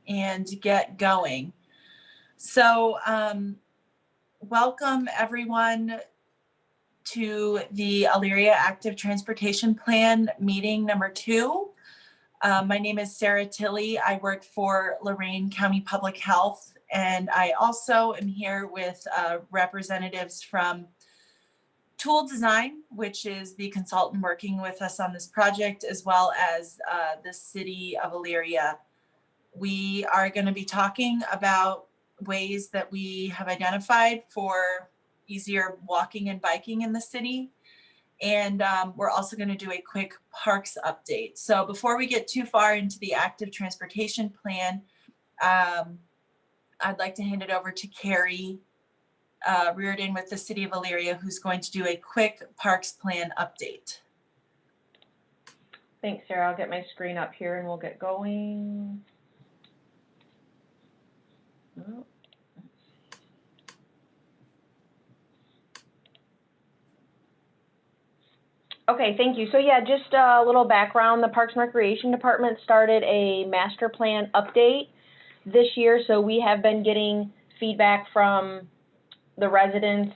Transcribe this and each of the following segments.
and get going. So welcome everyone to the Elyria Active Transportation Plan meeting number 2. My name is Sarah Tilley. I work for Lorain County Public Health, and I also am here with representatives from Tool Design, which is the consultant working with us on this project, as well as the city of Elyria. We are going to be talking about ways that we have identified for easier walking and biking in the city. And we're also going to do a quick parks update. So before we get too far into the active transportation plan, I'd like to hand it over to Carrie Reardon with the city of Elyria, who's going to do a quick parks plan update. Thanks, Sarah. I'll get my screen up here and we'll get going. Oh. Okay, thank you. So yeah, just a little background. The Parks and Recreation Department started a master plan update this year. So we have been getting feedback from the residents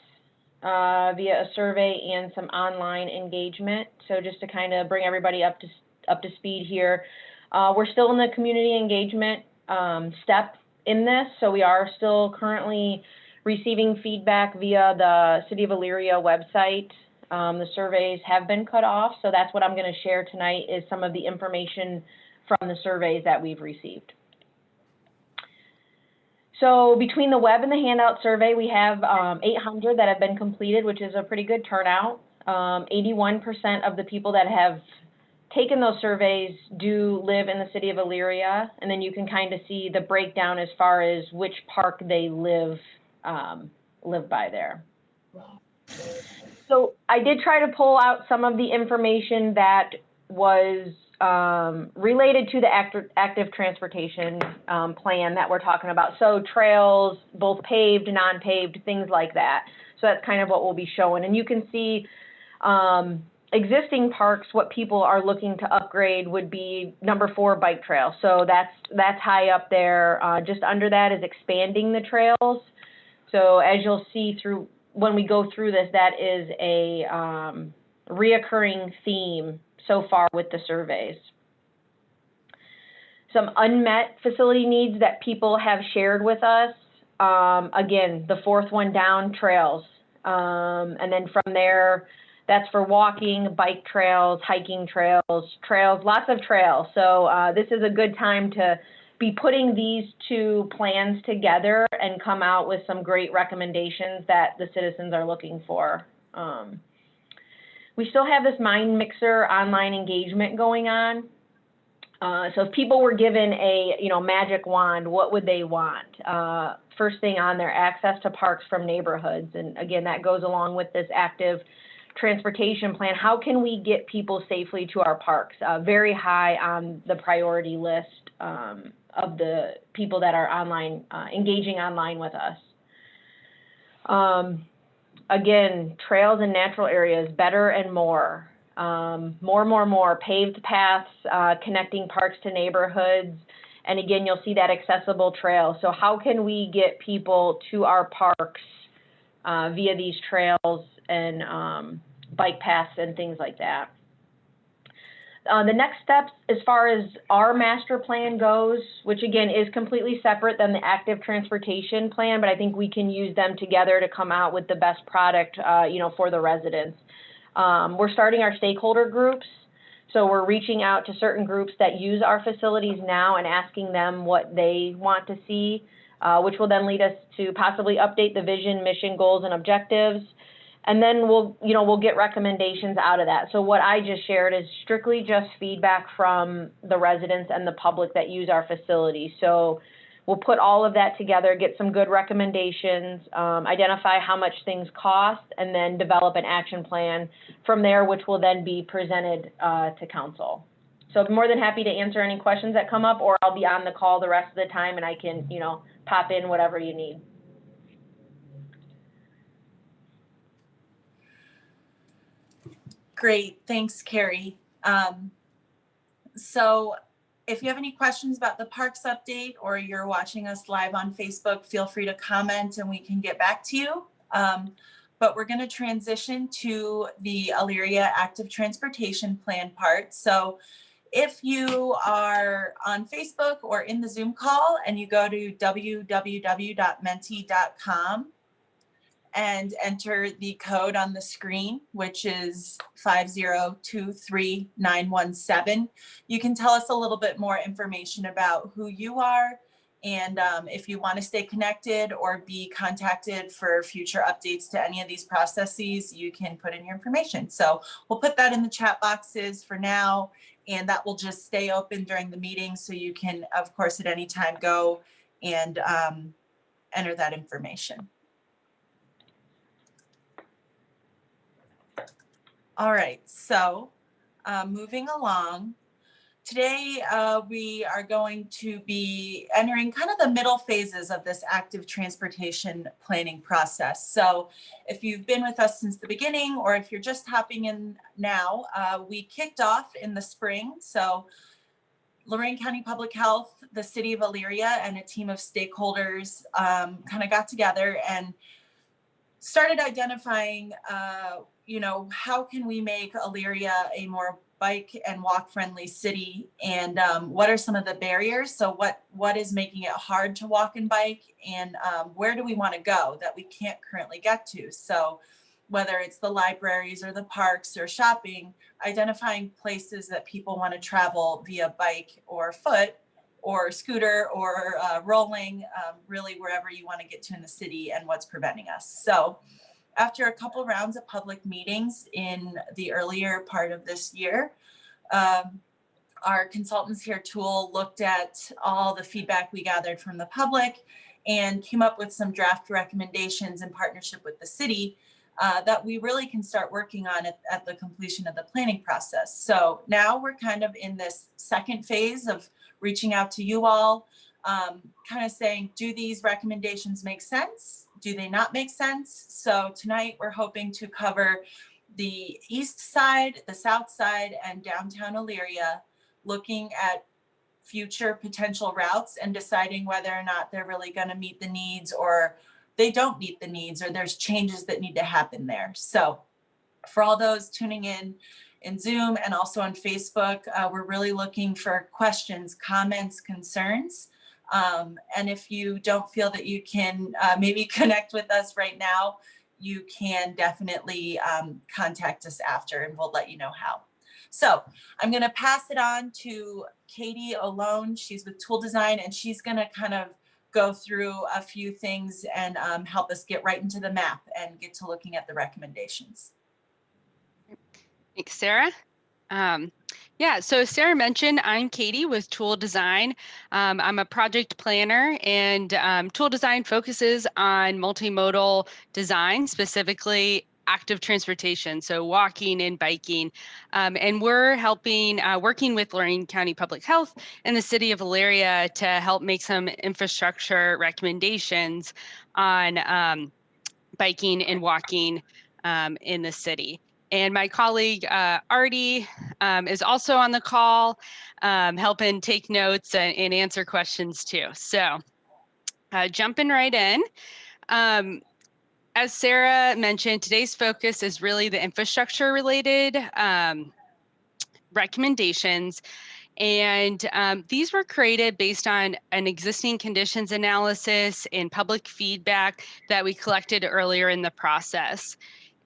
via a survey and some online engagement. So just to kind of bring everybody up to speed here, we're still in the community engagement step in this. So we are still currently receiving feedback via the City of Elyria website. The surveys have been cut off, so that's what I'm going to share tonight is some of the information from the surveys that we've received. So between the web and the handout survey, we have 800 that have been completed, which is a pretty good turnout. 81% of the people that have taken those surveys do live in the city of Elyria, and then you can kind of see the breakdown as far as which park they live by there. So I did try to pull out some of the information that was related to the active transportation plan that we're talking about. So trails, both paved, non-paved, things like that. So that's kind of what we'll be showing. And you can see existing parks, what people are looking to upgrade would be number 4, bike trail. So that's high up there. Just under that is expanding the trails. So as you'll see when we go through this, that is a reoccurring theme so far with the surveys. Some unmet facility needs that people have shared with us. Again, the 4th one down, trails. And then from there, that's for walking, bike trails, hiking trails, lots of trails. So this is a good time to be putting these 2 plans together and come out with some great recommendations that the citizens are looking for. We still have this Mind Mixer online engagement going on. So if people were given a magic wand, what would they want? First thing on there, access to parks from neighborhoods. And again, that goes along with this active transportation plan. How can we get people safely to our parks? Very high on the priority list of the people that are online, engaging online with us. Again, trails and natural areas, better and more. More, paved paths, connecting parks to neighborhoods. And again, you'll see that accessible trail. So how can we get people to our parks via these trails and bike paths and things like that? The next steps as far as our master plan goes, which again is completely separate than the active transportation plan, but I think we can use them together to come out with the best product, for the residents. We're starting our stakeholder groups. So we're reaching out to certain groups that use our facilities now and asking them what they want to see, which will then lead us to possibly update the vision, mission, goals, and objectives. And then we'll get recommendations out of that. So what I just shared is strictly just feedback from the residents and the public that use our facility. So we'll put all of that together, get some good recommendations, identify how much things cost, and then develop an action plan from there, which will then be presented to council. So I'm more than happy to answer any questions that come up, or I'll be on the call the rest of the time and I can, pop in whatever you need. Great, thanks, Carrie. So If you have any questions about the parks update or you're watching us live on Facebook, feel free to comment and we can get back to you. But we're going to transition to the Elyria Active Transportation Plan part. So if you are on Facebook or in the Zoom call and you go to www.menti.com and enter the code on the screen, which is 5023917, you can tell us a little bit more information about who you are and if you want to stay connected or be contacted for future updates to any of these processes, you can put in your information. So we'll put that in the chat boxes for now, and that will just stay open during the meeting. So you can, of course, at any time go and enter that information. All right, so moving along, today we are going to be entering kind of the middle phases of this active transportation planning process. So if you've been with us since the beginning, or if you're just hopping in now, we kicked off in the spring. So Lorain County Public Health, the city of Elyria, and a team of stakeholders kind of got together and started identifying, how can we make Elyria a more bike and walk friendly city, and what are some of the barriers? So what is making it hard to walk and bike, and where do we want to go that we can't currently get to? So whether it's the libraries or the parks or shopping, identifying places that people want to travel via bike or foot or scooter or rolling, really wherever you want to get to in the city and what's preventing us. So after a couple rounds of public meetings in the earlier part of this year, our consultants here, Tool, looked at all the feedback we gathered from the public and came up with some draft recommendations in partnership with the city that we really can start working on at the completion of the planning process. So now we're kind of in this second phase of reaching out to you all, kind of saying, do these recommendations make sense? Do they not make sense? So tonight we're hoping to cover the east side, the south side, and downtown Elyria, looking at future potential routes and deciding whether or not they're really going to meet the needs, or they don't meet the needs, or there's changes that need to happen there. So for all those tuning in Zoom and also on Facebook, we're really looking for questions, comments, concerns. And if you don't feel that you can maybe connect with us right now, you can definitely contact us after, and we'll let you know how. So I'm going to pass it on to Katie Olone. She's with Tool Design, and she's going to kind of go through a few things and help us get right into the map and get to looking at the recommendations. Thanks, Sarah. So as Sarah mentioned, I'm Katie with Tool Design. I'm a project planner, and Tool Design focuses on multimodal design, specifically active transportation, so walking and biking. And we're helping, working with Lorain County Public Health and the city of Elyria to help make some infrastructure recommendations on biking and walking in the city. And my colleague, Artie, is also on the call, helping take notes and answer questions too. So jumping right in. As Sarah mentioned, today's focus is really the infrastructure related recommendations. And these were created based on an existing conditions analysis and public feedback that we collected earlier in the process.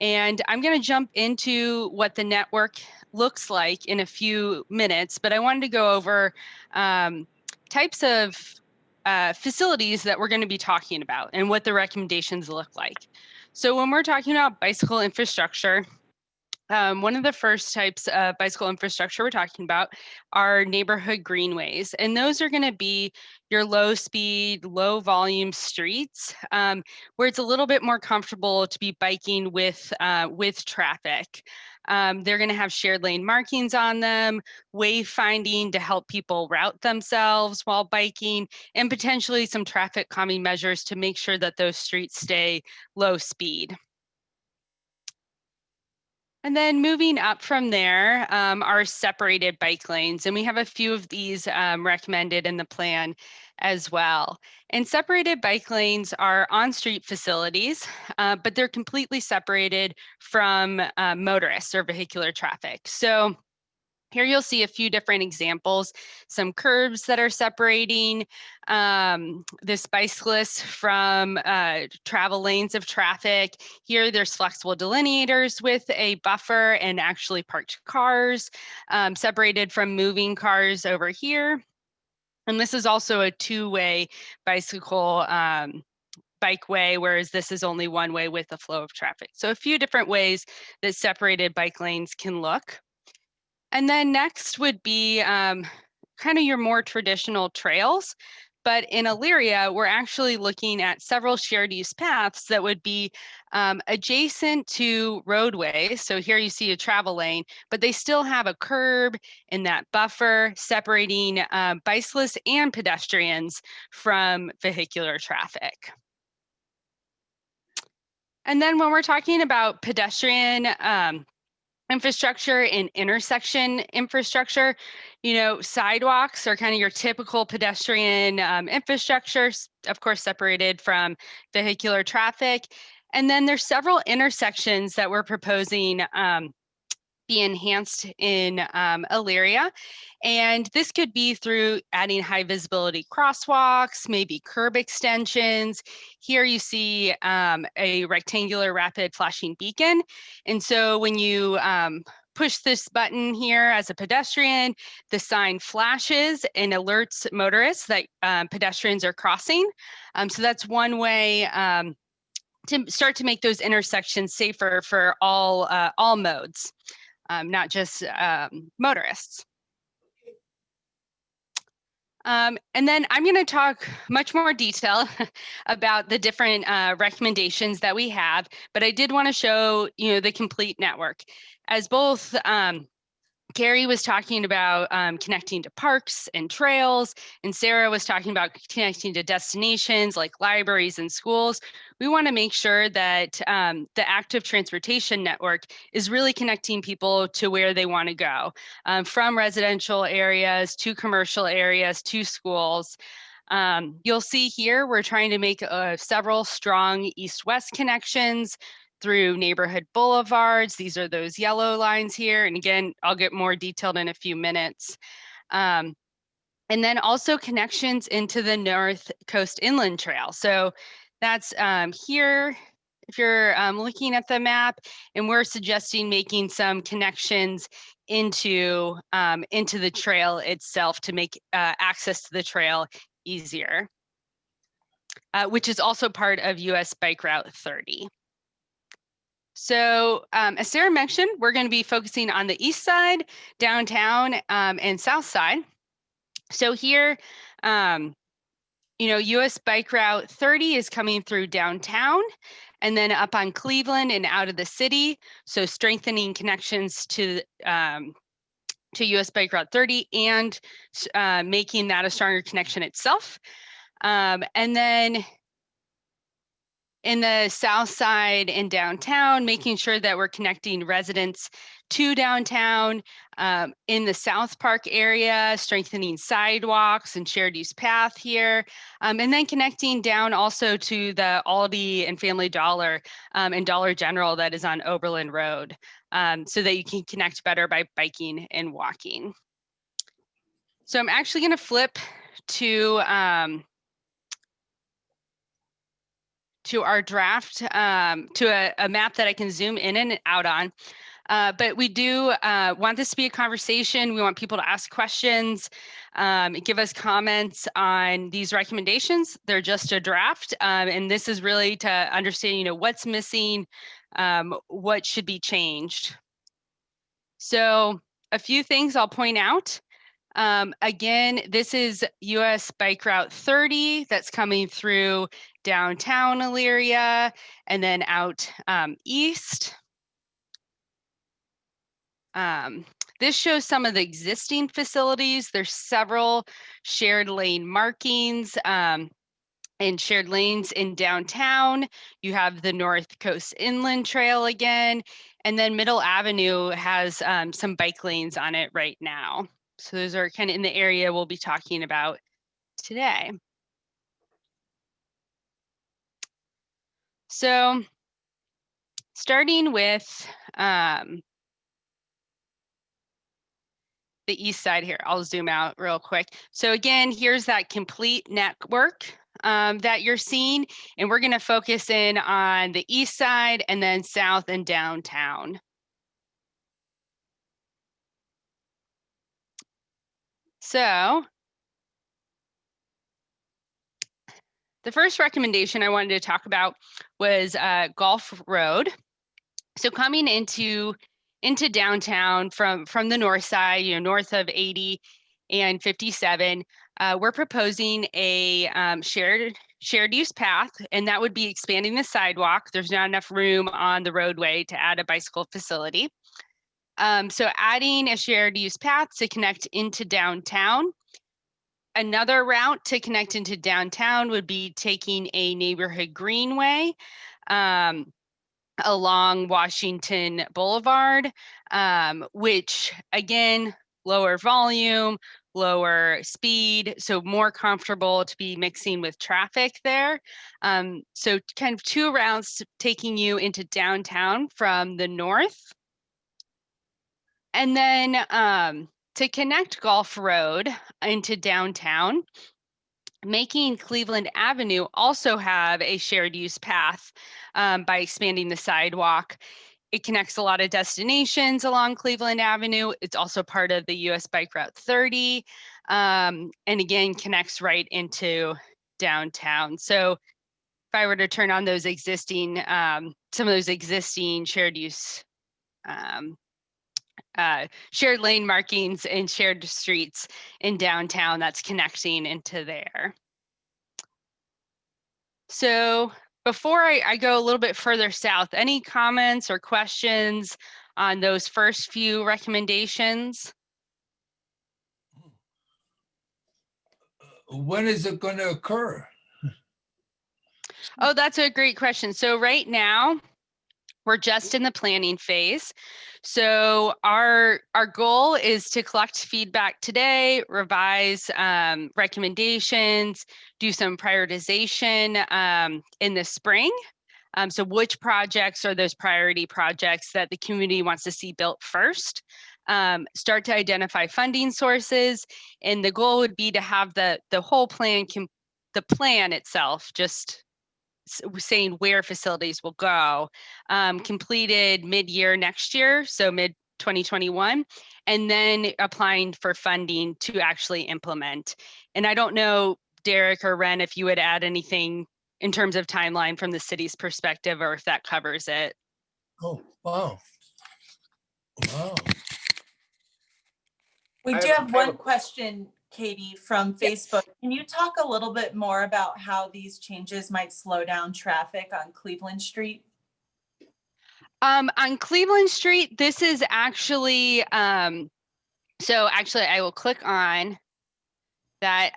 And I'm going to jump into what the network looks like in a few minutes, but I wanted to go over types of facilities that we're going to be talking about and what the recommendations look like. So when we're talking about bicycle infrastructure, one of the first types of bicycle infrastructure we're talking about are neighborhood greenways. And those are going to be your low speed, low volume streets where it's a little bit more comfortable to be biking with traffic. They're going to have shared lane markings on them, wayfinding to help people route themselves while biking, and potentially some traffic calming measures to make sure that those streets stay low speed. And then moving up from there are separated bike lanes. And we have a few of these recommended in the plan as well. And separated bike lanes are on-street facilities, but they're completely separated from motorists or vehicular traffic. So here you'll see a few different examples, some curbs that are separating this bicyclist from travel lanes of traffic. Here there's flexible delineators with a buffer and actually parked cars separated from moving cars over here. And this is also a two-way bicycle bikeway, whereas this is only one way with the flow of traffic. So a few different ways that separated bike lanes can look. And then next would be kind of your more traditional trails. But in Elyria, we're actually looking at several shared use paths that would be adjacent to roadways. So here you see a travel lane, but they still have a curb in that buffer separating bicyclists and pedestrians from vehicular traffic. And then when we're talking about pedestrian infrastructure and intersection infrastructure, you know, sidewalks are kind of your typical pedestrian infrastructure, of course, separated from vehicular traffic. And then there's several intersections that we're proposing be enhanced in Elyria. And this could be through adding high visibility crosswalks, maybe curb extensions. Here you see a rectangular rapid flashing beacon. And so when you push this button here as a pedestrian, the sign flashes and alerts motorists that pedestrians are crossing. So that's one way to start to make those intersections safer for all modes. Not just motorists. And then I'm going to talk much more detail about the different recommendations that we have, but I did want to show, you know, the complete network. As both Gary was talking about connecting to parks and trails, and Sarah was talking about connecting to destinations like libraries and schools. We want to make sure that the active transportation network is really connecting people to where they want to go, from residential areas to commercial areas to schools. You'll see here, we're trying to make several strong east-west connections through neighborhood boulevards. These are those yellow lines here. And again, I'll get more detailed in a few minutes. And then also connections into the North Coast Inland Trail. So that's here, if you're looking at the map, and we're suggesting making some connections into the trail itself to make access to the trail easier, which is also part of US Bike Route 30. So as Sarah mentioned, we're going to be focusing on the east side, downtown, and south side. So here, you know, US Bike Route 30 is coming through downtown and then up on Cleveland and out of the city. So strengthening connections to US Bike Route 30 and making that a stronger connection itself. And then in the south side and downtown, making sure that we're connecting residents to downtown. In the South Park area, strengthening sidewalks and shared use path here. And then connecting down also to the Aldi and Family Dollar and Dollar General that is on Oberlin Road, so that you can connect better by biking and walking. So I'm actually going to flip to our draft, to a map that I can zoom in and out on. But we do want this to be a conversation. We want people to ask questions, give us comments on these recommendations. They're just a draft. And this is really to understand, you know, what's missing, what should be changed. So a few things I'll point out. Again, this is US Bike Route 30 that's coming through downtown Elyria and then out east. This shows some of the existing facilities. There's several shared lane markings. And and shared lanes in downtown. You have the North Coast Inland Trail again, and then Middle Avenue has some bike lanes on it right now. So those are kind of in the area we'll be talking about today. So starting with the east side here, I'll zoom out real quick. So again, here's that complete network that you're seeing, and we're going to focus in on the east side and then south and downtown. So the first recommendation I wanted to talk about was Gulf Road. So coming into downtown from the north side, north of 80 and 57, we're proposing a shared use path, and that would be expanding the sidewalk. There's not enough room on the roadway to add a bicycle facility. So adding a shared use path to connect into downtown. Another route to connect into downtown would be taking a neighborhood greenway along Washington Boulevard, which again, lower volume, lower speed, so more comfortable to be mixing with traffic there. So kind of two routes taking you into downtown from the north. And then to connect Gulf Road into downtown, making Cleveland Avenue also have a shared use path by expanding the sidewalk. It connects a lot of destinations along Cleveland Avenue. It's also part of the US Bike Route 30, and again, connects right into downtown. So if I were to turn on those existing, some of those existing shared use shared lane markings and shared streets in downtown, that's connecting into there. So before I go a little bit further south, any comments or questions on those first few recommendations? When is it going to occur? Oh, that's a great question. So right now, we're just in the planning phase. So our goal is to collect feedback today, revise recommendations, do some prioritization in the spring. So which projects are those priority projects that the community wants to see built first? Start to identify funding sources, and the goal would be to have the whole plan, the plan itself, just saying where facilities will go, completed mid-year next year, so mid 2021, and then applying for funding to actually implement. And I don't know, Derek or Ren, if you would add anything in terms of timeline from the city's perspective, or if that covers it. Oh, wow. Wow. We do have one question, Katie, from Facebook. Can you talk a little bit more about how these changes might slow down traffic on Cleveland Street? On Cleveland Street, this is actually, so actually I will click on that.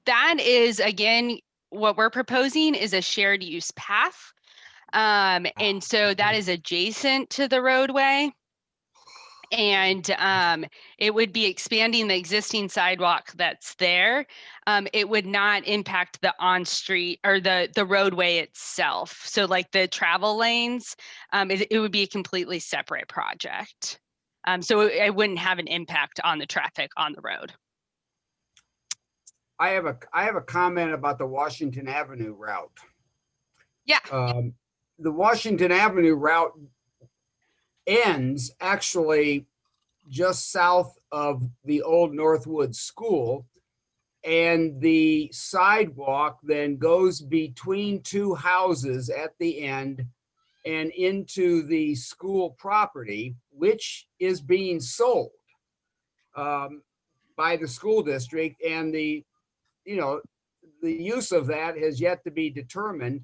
That is, again, what we're proposing is a shared use path. And so that is adjacent to the roadway. And it would be expanding the existing sidewalk that's there. It would not impact the on-street or the roadway itself. So like the travel lanes, it would be a completely separate project. So it wouldn't have an impact on the traffic on the road. I have a comment about the Washington Avenue route. Yeah. The Washington Avenue route ends actually just south of the old Northwood School, and the sidewalk then goes between two houses at the end and into the school property, which is being sold by the school district, and the use of that has yet to be determined.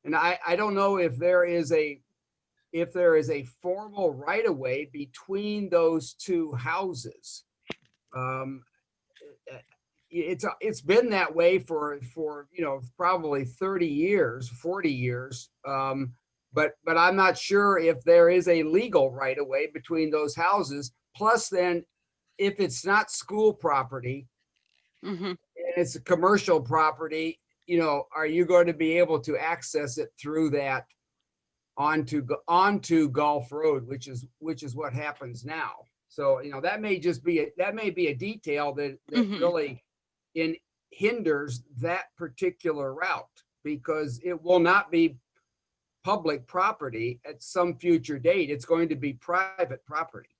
And I don't know if there is a formal right-of-way between those two houses. it's been that way for, you know, probably 30 years, 40 years. But I'm not sure if there is a legal right of way between those houses. Plus then, if it's not school property Mhm. and it's a commercial property, you know, are you going to be able to access it through that onto Gulf Road, which is what happens now. So, you know, that may be a detail that Mhm. really hinders that particular route, because it will not be public property at some future date. It's going to be private property.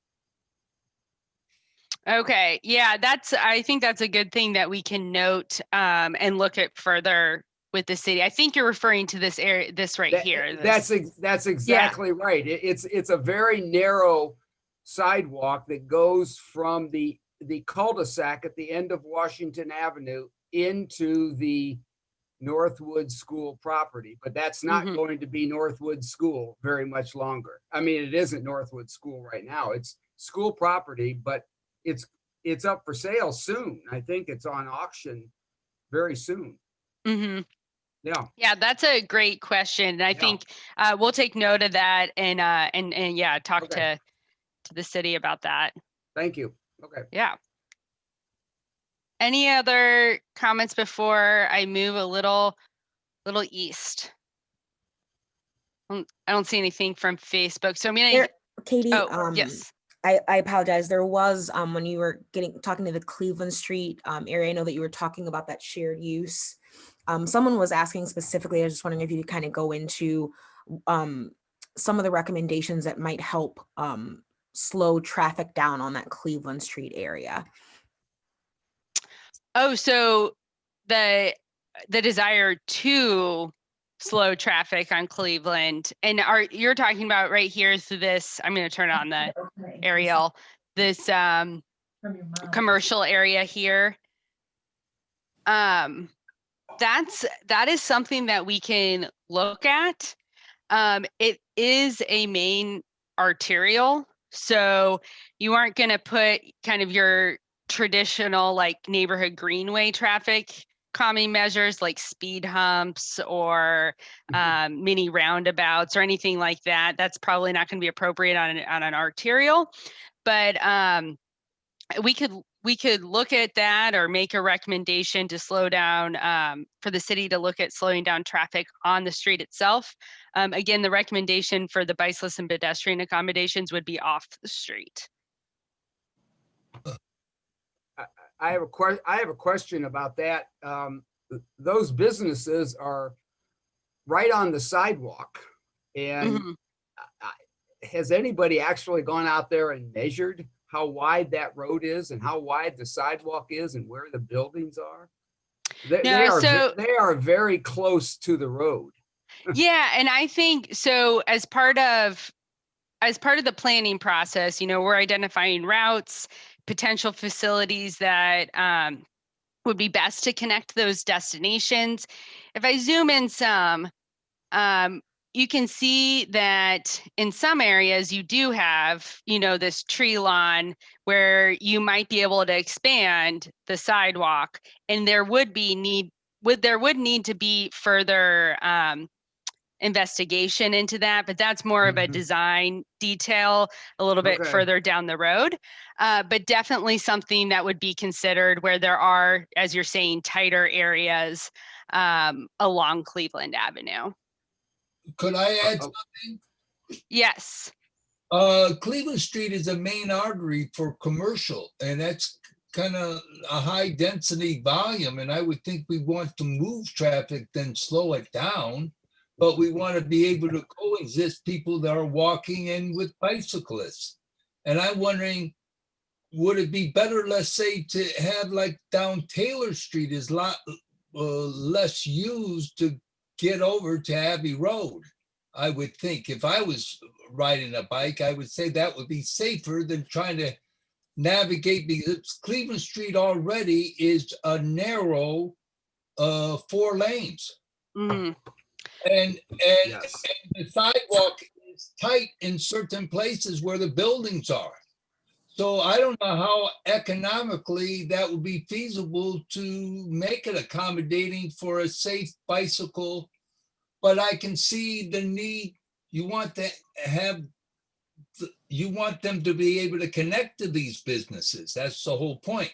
Okay, yeah, I think that's a good thing that we can note and look at further with the city. I think you're referring to this area, this right here. That's exactly right. It's a very narrow sidewalk that goes from the cul-de-sac at the end of Washington Avenue into the Northwood School property, but that's not Mhm. going to be Northwood School very much longer. I mean, it isn't Northwood School right now. It's school property, but it's up for sale soon. I think it's on auction very soon. Mhm. Yeah. Yeah, that's a great question. And I Yeah. think we'll take note of that and yeah, talk Okay. to the city about that. Thank you. Okay. Yeah. Any other comments before I move a little east? I don't see anything from Facebook. So I'm gonna. There, Katie, Yes. I apologize. There was when you were talking to the Cleveland Street area, I know that you were talking about that shared use. Someone was asking specifically, I was just wondering if you could kind of go into some of the recommendations that might help slow traffic down on that Cleveland Street area. Oh, so the desire to slow traffic on Cleveland, and you're talking about right here through this, I'm going to turn on the aerial, this commercial area here. That is something that we can look at. It is a main arterial, so you aren't going to put kind of your traditional like neighborhood greenway traffic calming measures like speed humps or mini roundabouts or anything like that. That's probably not going to be appropriate on an arterial, but we could look at that or make a recommendation to slow down for the city to look at slowing down traffic on the street itself. Again, the recommendation for the bicyclist and pedestrian accommodations would be off the street. I have a question about that. Those businesses are right on the sidewalk, and has anybody actually gone out there and measured how wide that road is and how wide the sidewalk is and where the buildings are? They are very close to the road. Yeah, and I think so as part of the planning process, you know, we're identifying routes, potential facilities that would be best to connect those destinations. If I zoom in some, you can see that in some areas you do have, you know, this tree lawn where you might be able to expand the sidewalk, and there would need to be further investigation into that, but that's more of a design detail a little bit further down the road. But definitely something that would be considered where there are, as you're saying, tighter areas along Cleveland Avenue. Could I add something? Yes. Cleveland Street is a main artery for commercial, and that's kind of a high density volume. And I would think we want to move traffic, then slow it down. But we want to be able to coexist people that are walking in with bicyclists. And I'm wondering, would it be better, let's say, to have like down Taylor Street is a lot less used to get over to Abbey Road? I would think if I was riding a bike, I would say that would be safer than trying to navigate, because Cleveland Street already is a narrow 4 lanes. And the sidewalk is tight in certain places where the buildings are. So I don't know how economically that would be feasible to make it accommodating for a safe bicycle. But I can see the need. You want to have, you want them to be able to connect to these businesses. That's the whole point.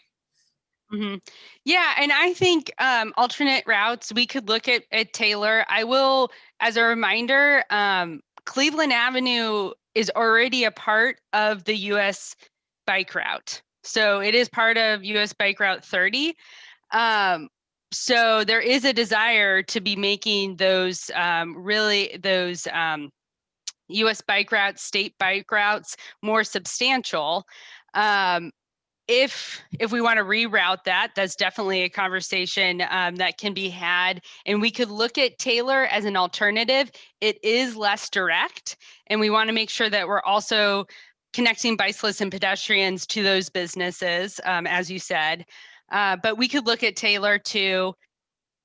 Yeah, and I think alternate routes, we could look at Taylor. I will, as a reminder, Cleveland Avenue is already a part of the US bike route. So it is part of US Bike Route 30. So there is a desire to be making those US bike routes, state bike routes more substantial. If we want to reroute that, that's definitely a conversation that can be had. And we could look at Taylor as an alternative. It is less direct, and we want to make sure that we're also connecting bicyclists and pedestrians to those businesses, as you said. But we could look at Taylor too.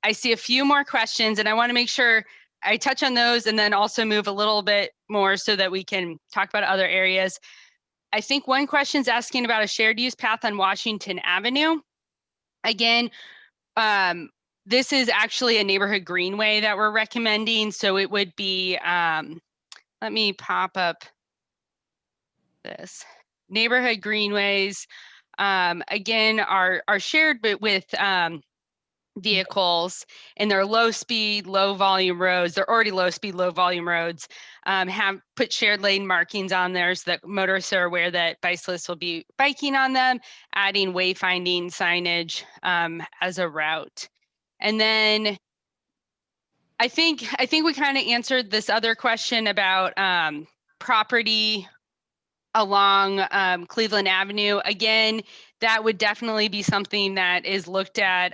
I see a few more questions, and I want to make sure I touch on those and then also move a little bit more so that we can talk about other areas. I think one question is asking about a shared use path on Washington Avenue. Again, this is actually a neighborhood greenway that we're recommending. So it would be, let me pop up this. Neighborhood greenways, again, are shared with vehicles, and they're low speed, low volume roads. They're already low speed, low volume roads. Have put shared lane markings on there so that motorists are aware that bicyclists will be biking on them, adding wayfinding signage as a route. And then I think we kind of answered this other question about property along Cleveland Avenue. Again, that would definitely be something that is looked at,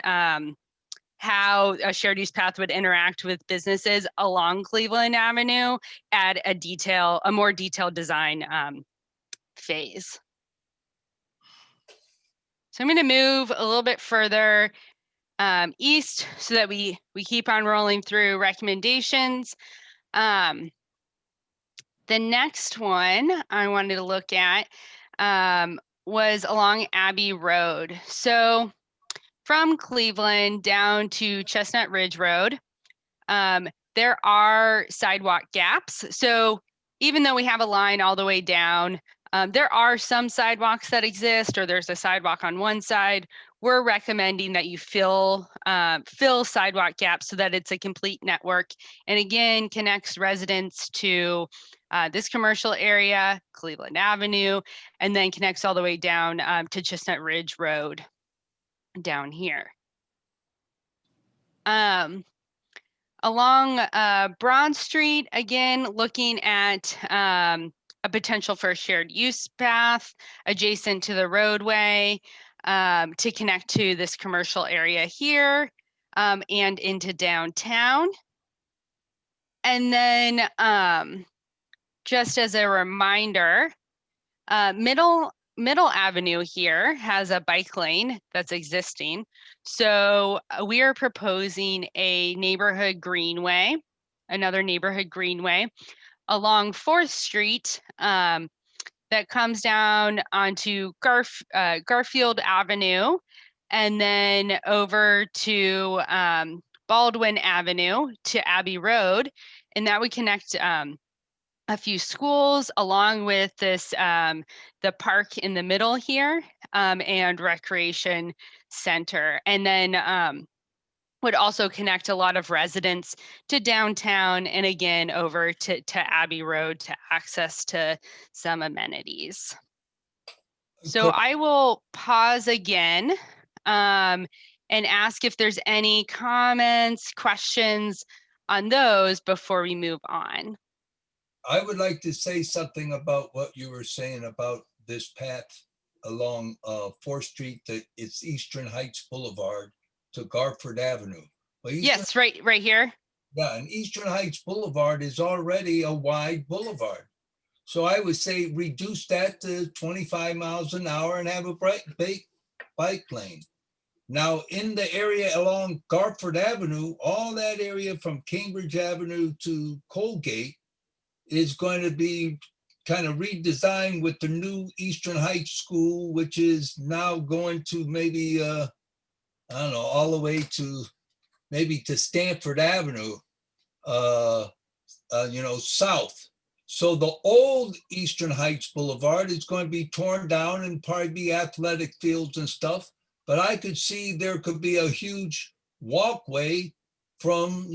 how a shared use path would interact with businesses along Cleveland Avenue at a more detailed design phase. So I'm going to move a little bit further east so that we keep on rolling through recommendations. The next one I wanted to look at was along Abbey Road. So from Cleveland down to Chestnut Ridge Road, there are sidewalk gaps. So even though we have a line all the way down, there are some sidewalks that exist, or there's a sidewalk on one side. We're recommending that you fill sidewalk gaps so that it's a complete network, and again, connects residents to this commercial area, Cleveland Avenue, and then connects all the way down to Chestnut Ridge Road down here. Along Broad Street, again, looking at a potential for a shared use path adjacent to the roadway to connect to this commercial area here and into downtown. And then just as a reminder, Middle Avenue here has a bike lane that's existing. So we are proposing a neighborhood greenway, another neighborhood greenway along 4th Street that comes down onto Garfield Avenue and then over to Baldwin Avenue to Abbey Road. And that would connect a few schools along with this, the park in the middle here and recreation center. And then would also connect a lot of residents to downtown and again over to Abbey Road to access to some amenities. So I will pause again and ask if there's any comments, questions on those before we move on. I would like to say something about what you were saying about this path along 4th Street, that it's Eastern Heights Boulevard to Garford Avenue. Well, yes, right here. Yeah, and Eastern Heights Boulevard is already a wide boulevard. So I would say reduce that to 25 miles an hour and have a bike lane. Now, in the area along Garford Avenue, all that area from Cambridge Avenue to Colgate is going to be kind of redesigned with the new Eastern Heights School, which is now going to maybe, I don't know, all the way to maybe to Stanford Avenue, south. So the old Eastern Heights Boulevard is going to be torn down and probably be athletic fields and stuff. But I could see there could be a huge walkway from,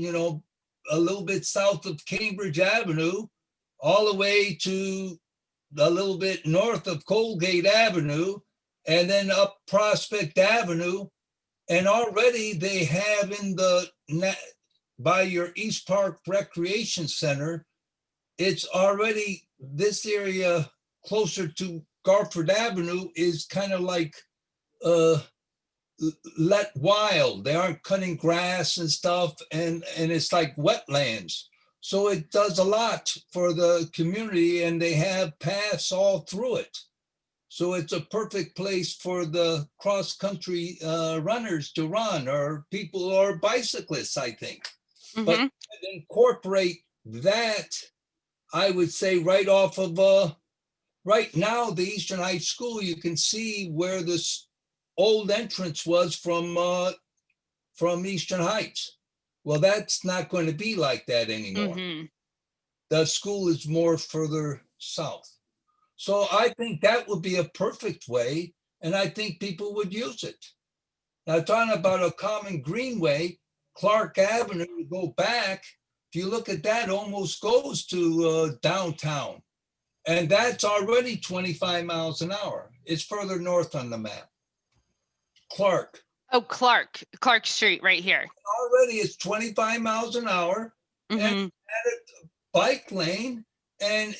a little bit south of Cambridge Avenue, all the way to a little bit north of Colgate Avenue, and then up Prospect Avenue. And already they have by your East Park Recreation Center, it's already, this area closer to Garford Avenue is kind of like let wild. They aren't cutting grass and stuff, and it's like wetlands. So it does a lot for the community, and they have paths all through it. So it's a perfect place for the cross-country runners to run, or people, or bicyclists, I think. But incorporate that, I would say, right off of, right now, the Eastern Heights School, you can see where this old entrance was from Eastern Heights. Well, that's not going to be like that anymore. The school is more further south. So I think that would be a perfect way, and I think people would use it. Now, talking about a common greenway, Clark Avenue, to go back, if you look at that, almost goes to downtown. And that's already 25 miles an hour. It's further north on the map. Clark. Oh, Clark Street right here. Already it's 25 miles an hour and added bike lane, and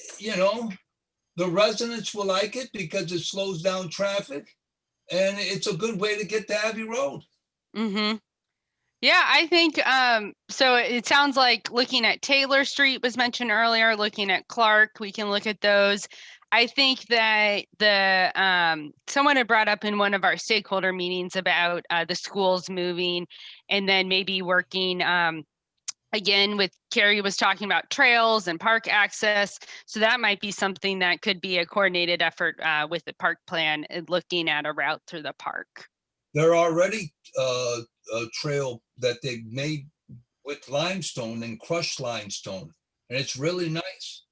the residents will like it because it slows down traffic, and it's a good way to get to Abbey Road. Yeah, I think so. It sounds like looking at Taylor Street was mentioned earlier, looking at Clark, we can look at those. I think that someone had brought up in one of our stakeholder meetings about the schools moving, and then maybe working again with Carrie was talking about trails and park access. So that might be something that could be a coordinated effort with the park plan and looking at a route through the park. There are already a trail that they've made with limestone and crushed limestone, and it's really nice.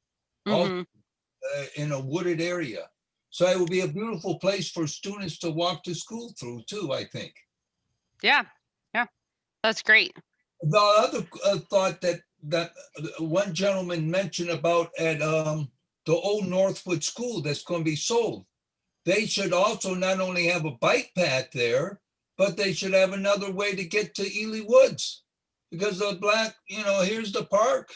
In a wooded area. So it will be a beautiful place for students to walk to school through too, I think. Yeah, that's great. The other thought that one gentleman mentioned about at the old Northwood School that's going to be sold, they should also not only have a bike path there, but they should have another way to get to Ely Woods, because the here's the park.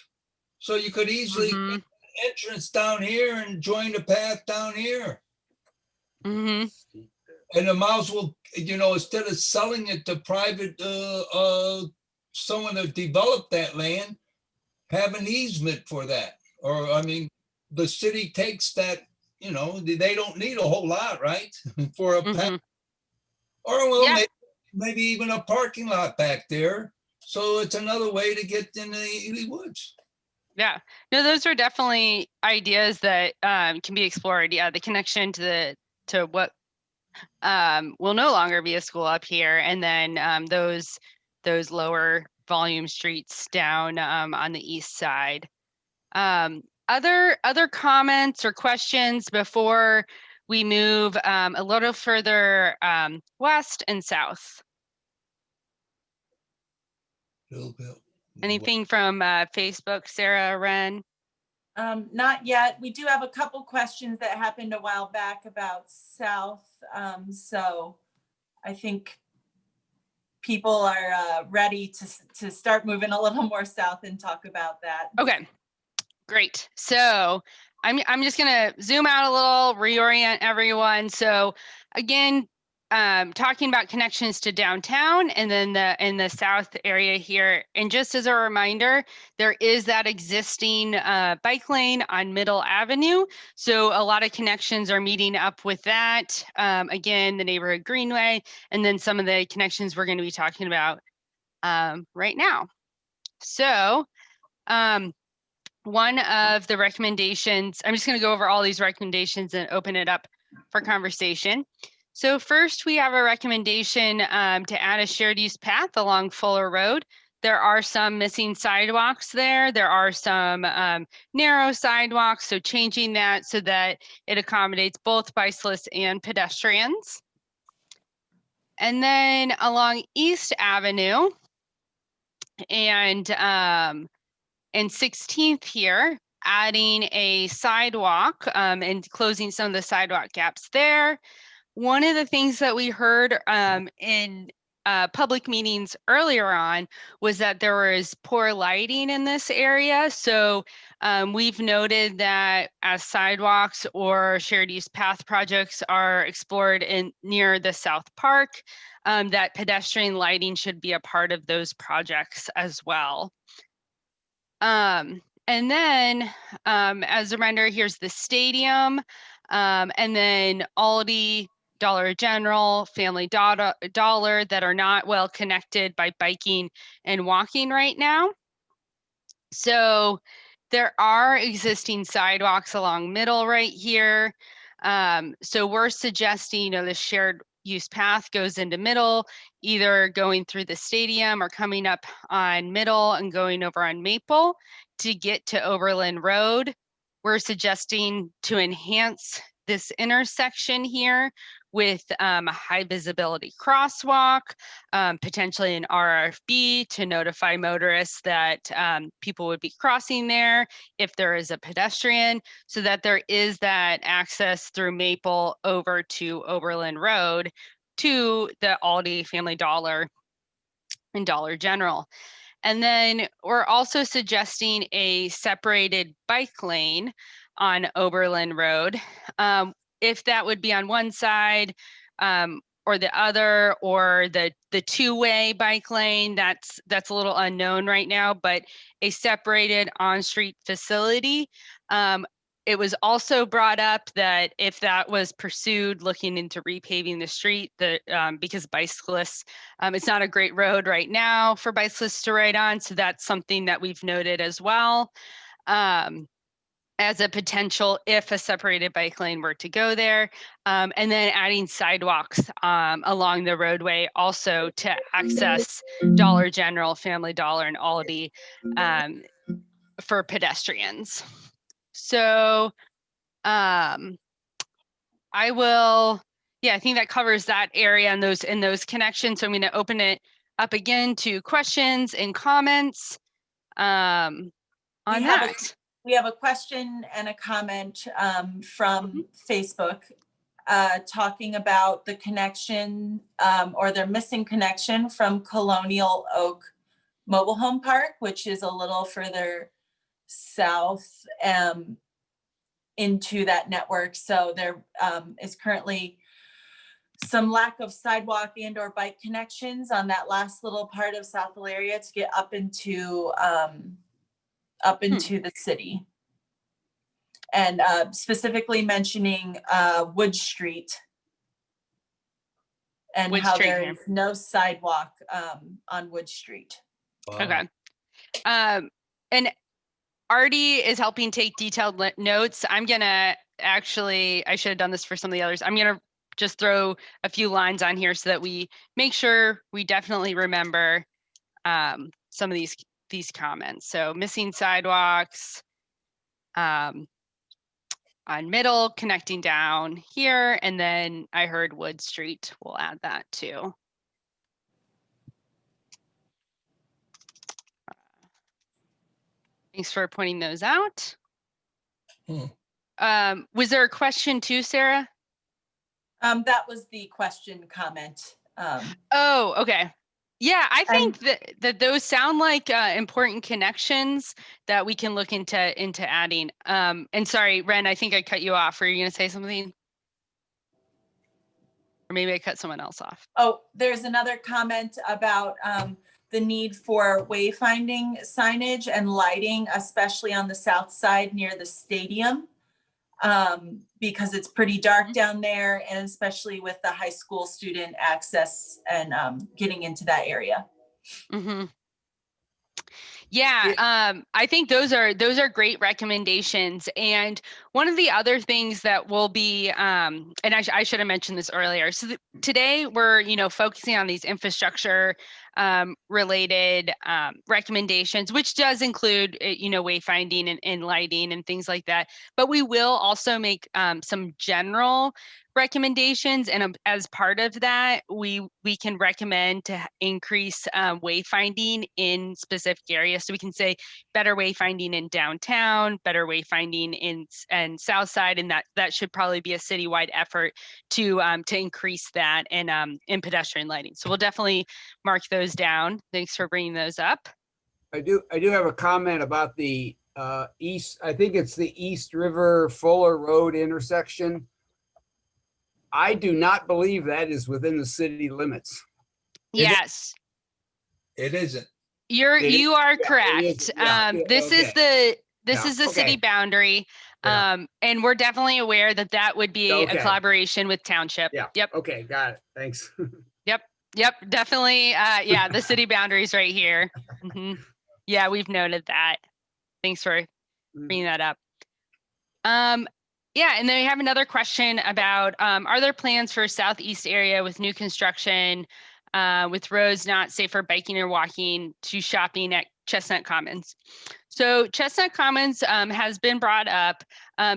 So you could easily get entrance down here and join the path down here. And the mouse will, instead of selling it to private, someone to develop that land, have an easement for that. Or, the city takes that, they don't need a whole lot, right? For a path. Or maybe even a parking lot back there. So it's another way to get in the Ely Woods. Yeah, no, those are definitely ideas that can be explored. Yeah, the connection to what will no longer be a school up here, and then those lower volume streets down on the east side. Other comments or questions before we move a little further west and south? Anything from Facebook, Sarah, Ren? Not yet. We do have a couple questions that happened a while back about South. So I think people are ready to start moving a little more south and talk about that. Okay, great. So I'm just gonna zoom out a little, reorient everyone. So again, talking about connections to downtown and then in the south area here. And just as a reminder, there is that existing bike lane on Middle Avenue. So a lot of connections are meeting up with that. Again, the neighborhood Greenway, and then some of the connections we're going to be talking about right now. So one of the recommendations, I'm just going to go over all these recommendations and open it up for conversation. So first, we have a recommendation to add a shared use path along Fuller Road. There are some missing sidewalks there. There are some narrow sidewalks, so changing that so that it accommodates both bicyclists and pedestrians. And then along East Avenue and 16th here, adding a sidewalk and closing some of the sidewalk gaps there. One of the things that we heard in public meetings earlier on was that there was poor lighting in this area. So we've noted that as sidewalks or shared use path projects are explored near the South Park, that pedestrian lighting should be a part of those projects as well. And then as a reminder, here's the stadium, and then Aldi, Dollar General, Family Dollar that are not well connected by biking and walking right now. So there are existing sidewalks along Middle right here. So we're suggesting, the shared use path goes into Middle, either going through the stadium or coming up on Middle and going over on Maple to get to Oberlin Road. We're suggesting to enhance this intersection here with a high visibility crosswalk, potentially an RFB to notify motorists that people would be crossing there if there is a pedestrian, so that there is that access through Maple over to Oberlin Road to the Aldi, Family Dollar, and Dollar General. And then we're also suggesting a separated bike lane on Oberlin Road. If that would be on one side or the other, or the two-way bike lane, that's a little unknown right now, but a separated on-street facility. It was also brought up that if that was pursued, looking into repaving the street, because bicyclists, it's not a great road right now for bicyclists to ride on. So that's something that we've noted as well as a potential if a separated bike lane were to go there. And then adding sidewalks along the roadway also to access Dollar General, Family Dollar, and Aldi for pedestrians. So I think that covers that area and those connections. So I'm going to open it up again to questions and comments on that. We have a question and a comment from Facebook talking about the connection or their missing connection from Colonial Oak Mobile Home Park, which is a little further south into that network. So there is currently some lack of sidewalk and or bike connections on that last little part of South Elyria to get up into the city. And specifically mentioning Wood Street and how there is no sidewalk on Wood Street. Wow. Okay. And Artie is helping take detailed notes. I'm gonna I should have done this for some of the others. I'm gonna just throw a few lines on here so that we make sure we definitely remember some of these comments. So missing sidewalks on Middle, connecting down here, and then I heard Wood Street. We'll add that too. Thanks for pointing those out. Was there a question too, Sarah? That was the question comment. Oh, okay. Yeah, I think that those sound like important connections that we can look into adding. And sorry, Ren, I think I cut you off. Were you going to say something? Or maybe I cut someone else off. Oh, there's another comment about the need for wayfinding signage and lighting, especially on the south side near the stadium, because it's pretty dark down there, and especially with the high school student access and getting into that area. Mm-hmm. Yeah, I think those are great recommendations. And one of the other things that will be, and I should have mentioned this earlier. So today we're, focusing on these infrastructure related recommendations, which does include, wayfinding and lighting and things like that. But we will also make some general recommendations, and as part of that, we can recommend to increase wayfinding in specific areas. So we can say better wayfinding in downtown, better wayfinding in south side, and that should probably be a citywide effort to increase that and in pedestrian lighting. So we'll definitely mark those down. Thanks for bringing those up. I do have a comment about the east. I think it's the East River Fuller Road intersection. I do not believe that is within the city limits. Yes. It isn't. You are Yeah, correct. This is the city boundary. Yeah. And we're definitely aware that would be a collaboration with township. Yeah. Yep. Okay, got it. Thanks. Yep, definitely. Yeah, the city boundaries right here. Yeah, we've noted that. Thanks for bringing that up. Yeah, and then we have another question about, are there plans for southeast area with new construction, with roads not safe for biking or walking, to shopping at Chestnut Commons? So Chestnut Commons has been brought up.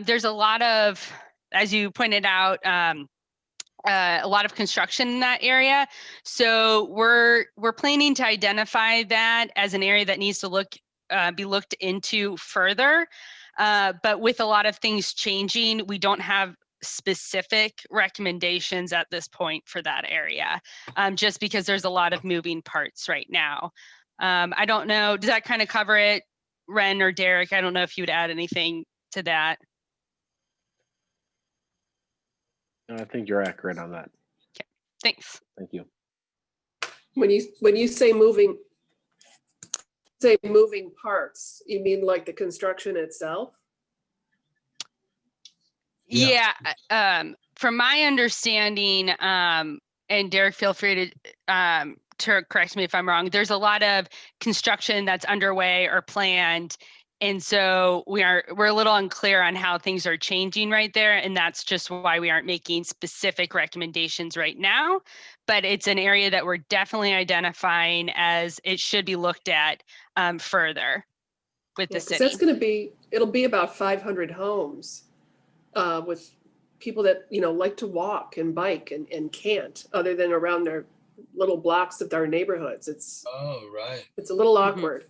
There's a lot of, as you pointed out, a lot of construction in that area. So we're planning to identify that as an area that needs to be looked into further. But with a lot of things changing, we don't have specific recommendations at this point for that area, just because there's a lot of moving parts right now. I don't know, does that kind of cover it, Ren or Derek? I don't know if you would add anything to that. I think you're accurate on that. Okay, thanks. Thank you. When you say moving parts, you mean like the construction itself? Yeah. From my understanding, and Derek, feel free to correct me if I'm wrong, there's a lot of construction that's underway or planned. And so we're a little unclear on how things are changing right there. And that's just why we aren't making specific recommendations right now. But it's an area that we're definitely identifying as it should be looked at further with the city. That's it'll be about 500 homes with people that, like to walk and bike and can't, other than around their little blocks of their neighborhoods. It's a little awkward.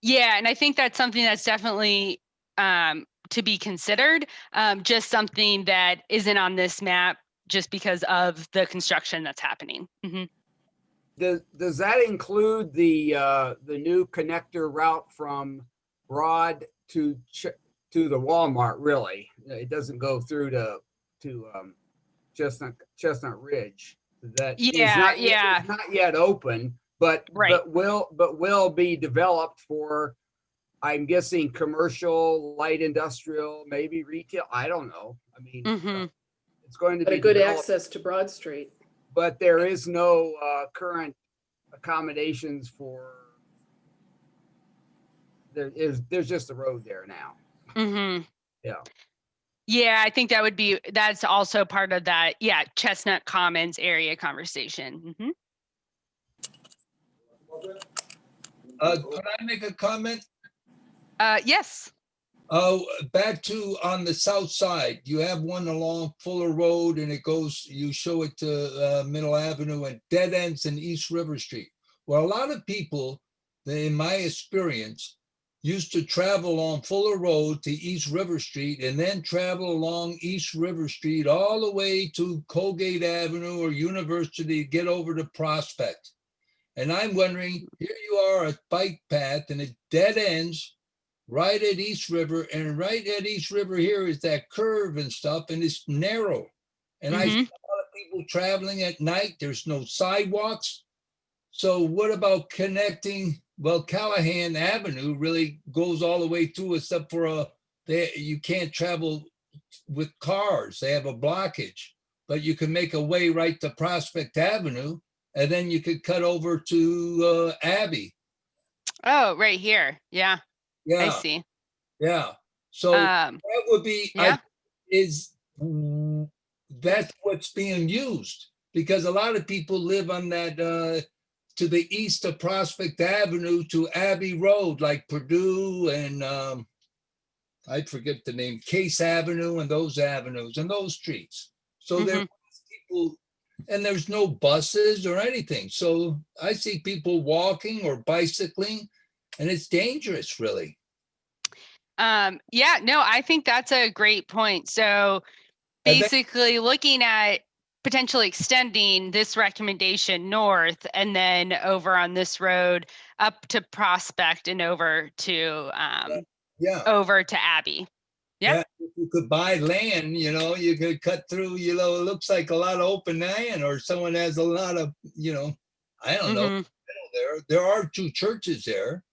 Yeah, and I think that's something that's definitely to be considered, just something that isn't on this map just because of the construction that's happening. Does that include the new connector route from Broad to the Walmart? Really, it doesn't go through to Chestnut Ridge. That is not yet open. But will be developed for, I'm guessing, commercial, light industrial, maybe retail. I don't know. I mean, it's going to be a good access to Broad Street. But there is no current accommodations for. There's just a road there now. Yeah, I think that's also part of that. Yeah, Chestnut Commons area conversation. Could I make a comment? Yes. Back to on the south side, you have one along Fuller Road and you show it to Middle Avenue and dead ends in East River Street. Well, a lot of people, in my experience, used to travel on Fuller Road to East River Street and then travel along East River Street all the way to Colgate Avenue or University to get over to Prospect. And I'm wondering, here you are, a bike path, and it dead ends right at East River. And right at East River here is that curve and stuff, and it's narrow. And I see a lot of people traveling at night. There's no sidewalks. So what about connecting? Well, Callahan Avenue really goes all the way through, except for you can't travel with cars. They have a blockage, but you can make a way right to Prospect Avenue. and then you could cut over to Abbey. Oh, right here. Yeah, I Yeah, see. yeah. So that would be, yeah. that's what's being used, because a lot of people live on that to the east of Prospect Avenue to Abbey Road, like Purdue and I forget the name, Case Avenue and those avenues and those streets. So there are people, and there's no buses or anything. So I see people walking or bicycling, and it's dangerous, really. Yeah, no, I think that's a great point. So And then- basically looking at potentially extending this recommendation north and then over on this road up to Prospect and over to yeah. over to Abbey. Yep. Yeah, if you could buy land, you could cut through, it looks like a lot of open land, or someone has a lot of, I don't know. There are 2 churches there.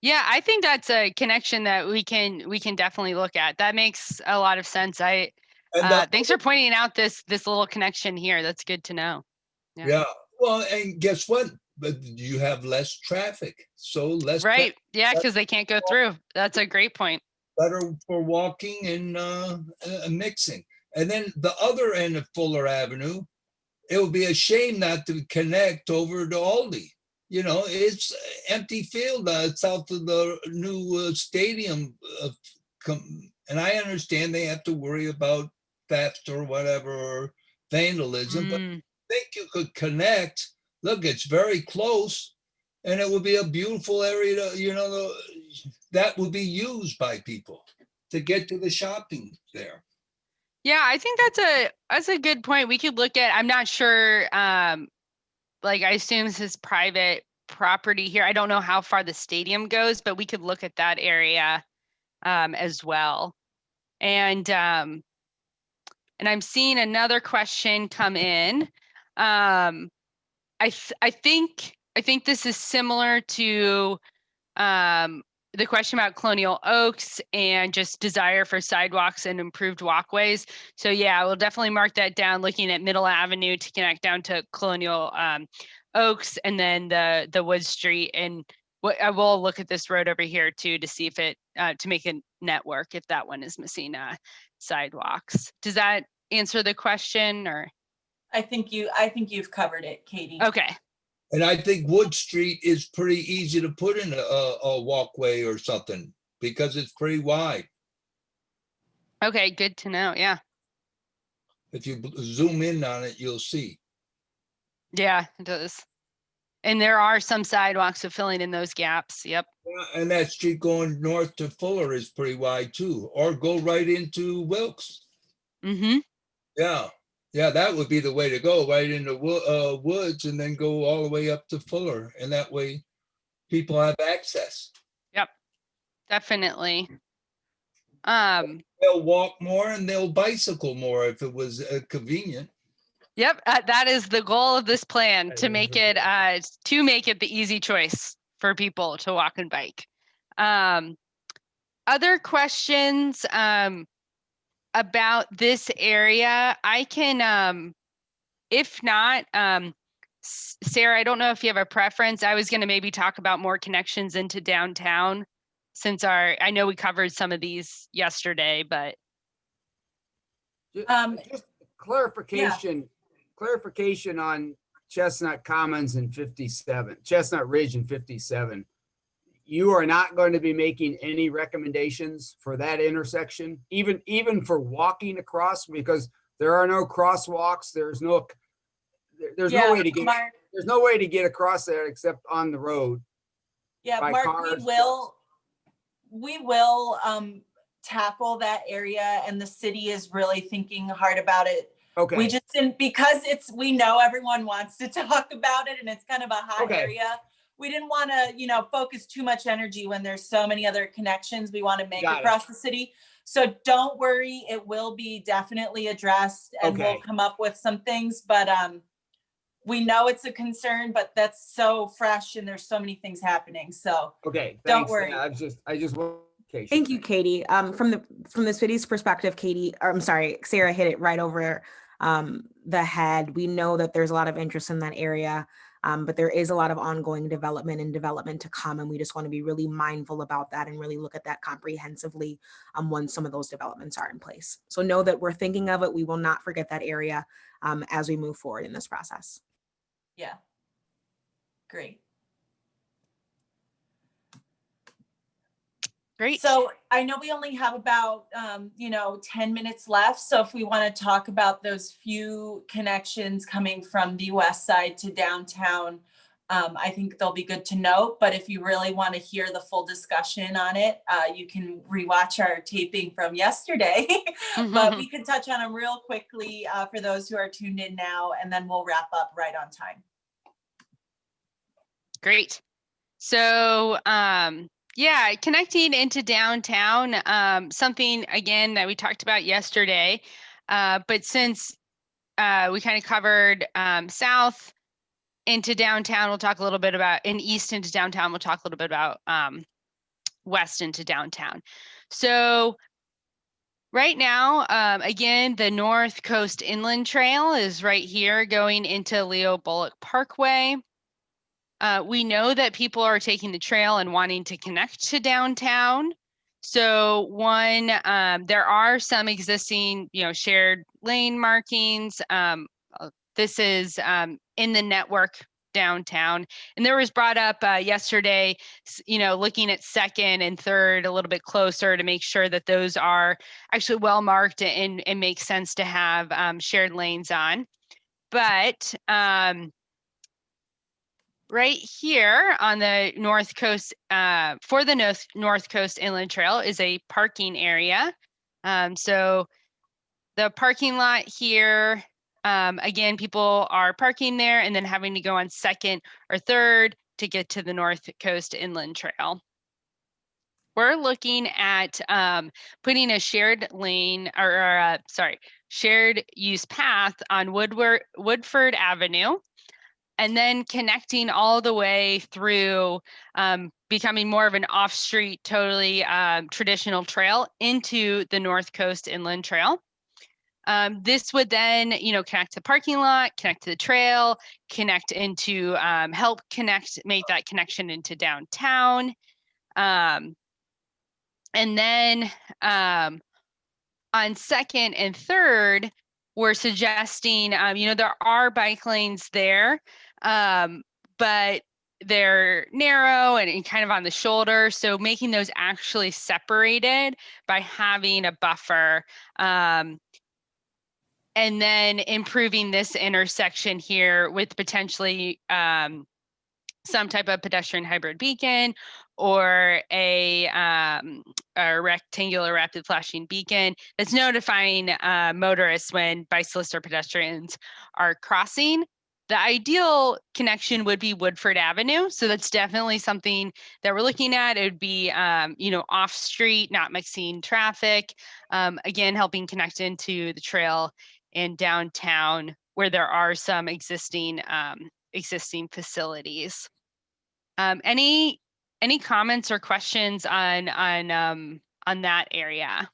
Yeah, I think that's a connection that we can definitely look at. That makes a lot of sense. Thanks for pointing out this little connection here. That's good to know. Yeah. Well, and guess what? But you have less traffic. So less right. Yeah, because they can't go through. That's a great point. Better for walking and mixing. And then the other end of Fuller Avenue, it would be a shame not to connect over to Aldi. It's empty field south of the new stadium. And I understand they have to worry about theft or whatever, or vandalism, but I think you could connect. Look, it's very close, and it would be a beautiful area to, that would be used by people to get to the shopping there. Yeah, I think that's a good point. We could look at, I'm not sure, like I assume this is private property here. I don't know how far the stadium goes, but we could look at that area as well. And I'm seeing another question come in. I think this is similar to the question about Colonial Oaks and just desire for sidewalks and improved walkways. So yeah, we'll definitely mark that down, looking at Middle Avenue to connect down to Colonial Oaks, and then the Wood Street. And I will look at this road over here too to see if it to make a network if that one is missing sidewalks. Does that answer the question, or? I think you've covered it, Katie. Okay. And I think Wood Street is pretty easy to put in a walkway or something, because it's pretty wide. Okay, good to know. Yeah. If you zoom in on it, you'll see. Yeah, it does. And there are some sidewalks of filling in those gaps. Yep. Yeah, and that street going north to Fuller is pretty wide too, or go right into Wilkes. Yeah. Yeah, that would be the way to go, right into Woods, and then go all the way up to Fuller. And that way people have access. Yep, definitely. They'll walk more and they'll bicycle more if it was convenient. Yep, that is the goal of this plan, to make it the easy choice for people to walk and bike. Other questions about this area, I can, if not, Sarah, I don't know if you have a preference. I was going to maybe talk about more connections into downtown, since I know we covered some of these yesterday, but. Just clarification on Chestnut Commons and 57, Chestnut Ridge and 57. You are not going to be making any recommendations for that intersection, even for walking across, because there are no crosswalks. There's no way to get across there except on the road. Yeah, by Mark, cars. we will tackle that area, and the city is really thinking hard about it. Okay. We just didn't, because we know everyone wants to talk about it and it's kind of a hot area. We didn't want to, focus too much energy when there's so many other connections we want to make across the city. So don't worry, it will be definitely addressed, and we'll come up with some things, but we know it's a concern, but that's so fresh and there's so many things happening. So don't worry. I just want. Thank you, Katie. From the city's perspective, Katie, or I'm sorry, Sarah hit it right over the head. We know that there's a lot of interest in that area, but there is a lot of ongoing development to come. And we just want to be really mindful about that and really look at that comprehensively once some of those developments are in place. So know that we're thinking of it. We will not forget that area as we move forward in this process. Yeah. Great. Great. So I know we only have about, 10 minutes left. So if we want to talk about those few connections coming from the west side to downtown, I think they'll be good to note. But if you really want to hear the full discussion on it, you can rewatch our taping from yesterday. But we can touch on them real quickly for those who are tuned in now, and then we'll wrap up right on time. Great. So, yeah, connecting into downtown, something again that we talked about yesterday, but since we kind of covered south into downtown, we'll talk a little bit about, and east into downtown, we'll talk a little bit about west into downtown. So right now, again, the North Coast Inland Trail is right here going into Leo Bullock Parkway. We know that people are taking the trail and wanting to connect to downtown. So one, there are some existing, shared lane markings. This is in the network downtown. And there was brought up yesterday, looking at second and third a little bit closer to make sure that those are actually well marked and make sense to have shared lanes on. But right here on the North Coast, for the North Coast Inland Trail is a parking area. So the parking lot here, again, people are parking there and then having to go on second or third to get to the North Coast Inland Trail. We're looking at putting a shared lane shared use path on Woodford Avenue, and then connecting all the way through, becoming more of an off-street, totally traditional trail into the North Coast Inland Trail. This would then, connect to the parking lot, connect to the trail, connect into, make that connection into downtown. And then on second and third, we're suggesting, there are bike lanes there, but they're narrow and kind of on the shoulder. So making those actually separated by having a buffer, and then improving this intersection here with potentially some type of pedestrian hybrid beacon or a rectangular rapid flashing beacon that's notifying motorists when bicyclists or pedestrians are crossing. The ideal connection would be Woodford Avenue. So that's definitely something that we're looking at. It would be, off street, not mixing traffic. Again, helping connect into the trail in downtown where there are some existing facilities. Any comments or questions on that area?